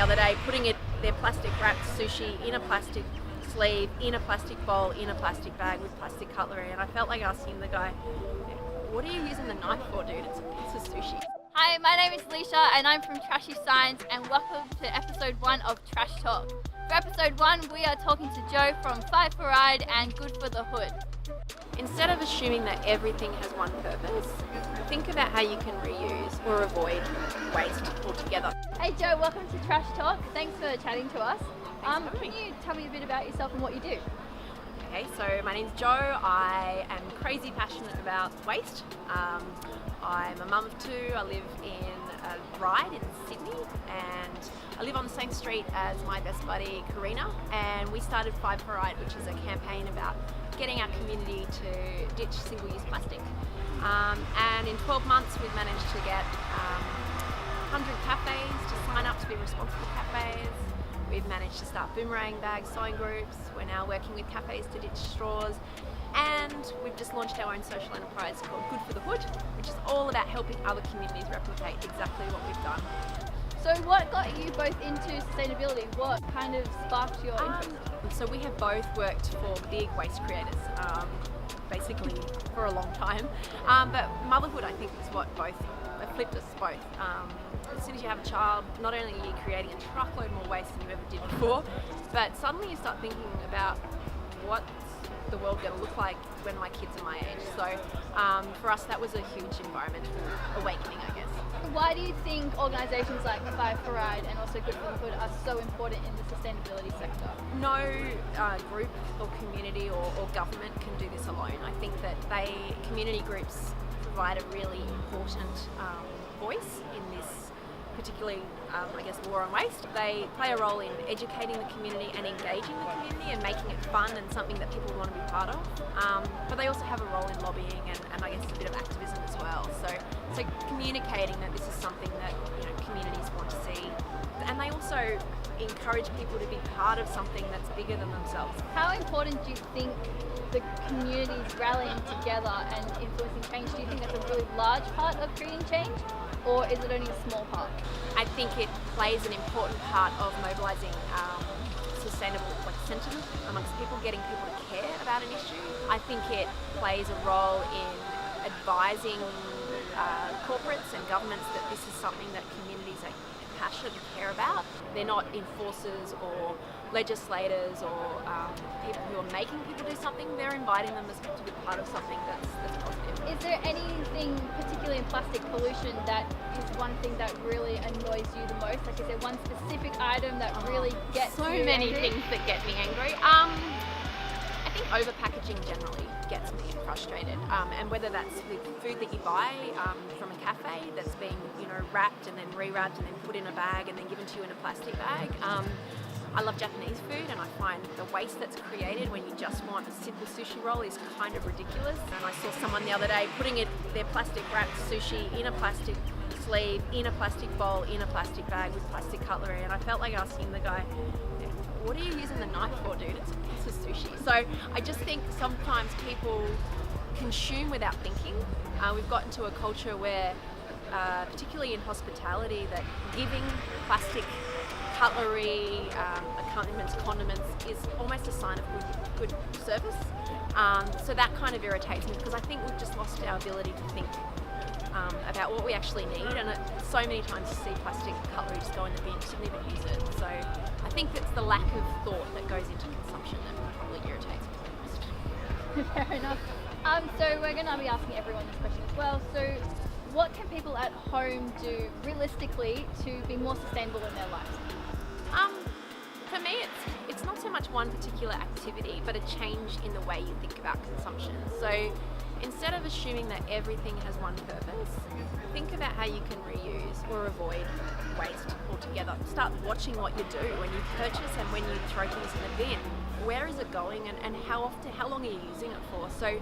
other day putting their plastic wrapped sushi in a plastic sleeve, in a plastic bowl, in a plastic bag with plastic cutlery, and I felt like asking the guy, what are you using the knife for, dude? It's a piece of sushi. Hi, my name is Leisha and I'm from Trashy Science, and welcome to episode 1 of Trash Talk. For episode 1, we are talking to Jo from Five for Ride and Good for the Hood. Instead of assuming that everything has one purpose, think about how you can reuse or avoid waste altogether. Hey Jo, welcome to Trash Talk. Thanks for chatting to us. Thanks for having Can me. you tell me a bit about yourself and what you do? Okay, so my name's Jo. I am crazy passionate about waste. I'm a mum of 2. I live in a Ryde in Sydney, and I live on the same street as my best buddy Karina, and we started Five for Ride, which is a campaign about getting our community to ditch single-use plastic. And in 12 months we've managed to get 100 cafes to sign up to be responsible cafes. We've managed to start boomerang bag sewing groups. We're now working with cafes to ditch straws. And we've just launched our own social enterprise called Good for the Hood, which is all about helping other communities replicate exactly what we've done. So what got you both into sustainability? What kind of sparked your interest? So we have both worked for big waste creators, basically for a long time. But motherhood, I think, is what flipped us both. As soon as you have a child, not only are you creating a truckload more waste than you ever did before, but suddenly you start thinking about what's the world going to look like when my kids are my age. So for us, that was a huge environmental awakening, I guess. Why do you think organisations like Five for Ride and also Good for the Hood are so important in the sustainability sector? No group or community or government can do this alone. I think that community groups provide a really important voice in this particularly, war on waste. They play a role in educating the community and engaging the community and making it fun and something that people want to be part of. But they also have a role in lobbying and I guess a bit of activism as well. So communicating that this is something that communities want to see. And they also encourage people to be part of something that's bigger than themselves. How important do you think the communities rallying together and influencing change, do you think that's a really large part of creating change, or is it only a small part? I think it plays an important part of mobilising sustainable sentiment amongst people, getting people to care about an issue. I think it plays a role in advising corporates and governments that this is something that communities are passionate and care about. They're not enforcers or legislators or people who are making people do something. They're inviting them to be part of something that's positive. Is there anything, particularly in plastic pollution, that is one thing that really annoys you the most? Like, is there one specific item that really gets so you many angry? things that get me angry. I think over-packaging generally gets me frustrated, and whether that's with food that you buy from a cafe that's been wrapped and then re-wrapped and then put in a bag and then given to you in a plastic bag. I love Japanese food, and I find the waste that's created when you just want a simple sushi roll is kind of ridiculous. And I saw someone the other day putting their plastic wrapped sushi in a plastic sleeve, in a plastic bowl, in a plastic bag with plastic cutlery, and I felt like asking the guy, what are you using the knife for, dude? It's a piece of sushi. So I just think sometimes people consume without thinking. We've got into a culture where, particularly in hospitality, that giving plastic cutlery, accompaniments, condiments is almost a sign of good service. So that kind of irritates me because I think we've just lost our ability to think about what we actually need, and so many times you see plastic cutlery just go in the bin, just didn't even use it. So I think it's the lack of thought that goes into consumption that probably irritates me the most. Fair enough. So we're going to be asking everyone this question as well. So what can people at home do realistically to be more sustainable in their lives? For me, it's not so much one particular activity, but a change in the way you think about consumption. So instead of assuming that everything has one purpose, think about how you can reuse or avoid waste altogether. Start watching what you do when you purchase and when you throw things in the bin. Where is it going, and how long are you using it for? So,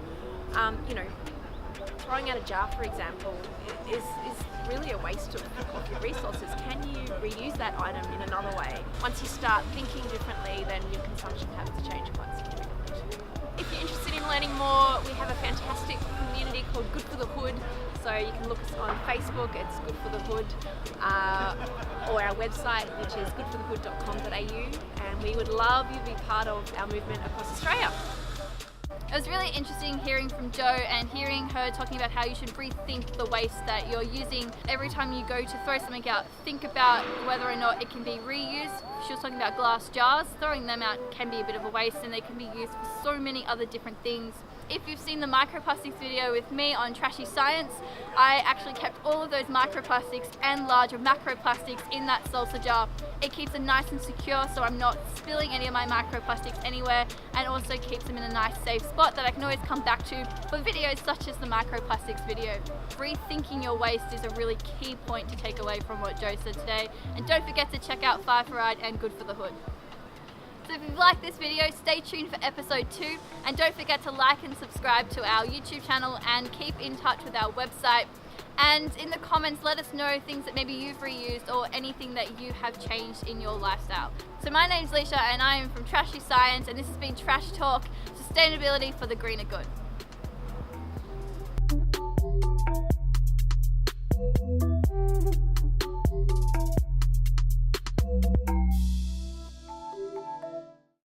throwing out a jar, for example, is really a waste of your resources. Can you reuse that item in another way? Once you start thinking differently, then your consumption habits change quite significantly. if you're interested in learning more, we have a fantastic community called Good for the Hood. So you can look us on Facebook, it's Good for the Hood, or our website, which is goodforthehood.com.au, and we would love you to be part of our movement across Australia. It was really interesting hearing from Jo and hearing her talking about how you should rethink the waste that you're using. Every time you go to throw something out, think about whether or not it can be reused. She was talking about glass jars. Throwing them out can be a bit of a waste, and they can be used for so many other different things. If you've seen the microplastics video with me on Trashy Science, I actually kept all of those microplastics and larger macroplastics in that salsa jar. It keeps it nice and secure, so I'm not spilling any of my microplastics anywhere, and also keeps them in a nice safe spot that I can always come back to for videos such as the microplastics video. Rethinking your waste is a really key point to take away from what Jo said today, and don't forget to check out Fire for Ride and Good for the Hood. So if you've liked this video, stay tuned for episode 2, and don't forget to like and subscribe to our YouTube channel and keep in touch with our website. And in the comments, let us know things that maybe you've reused or anything that you have changed in your lifestyle. So my name's Leisha and I am from Trashy Science, and this has been Trash Talk, sustainability for the greener good.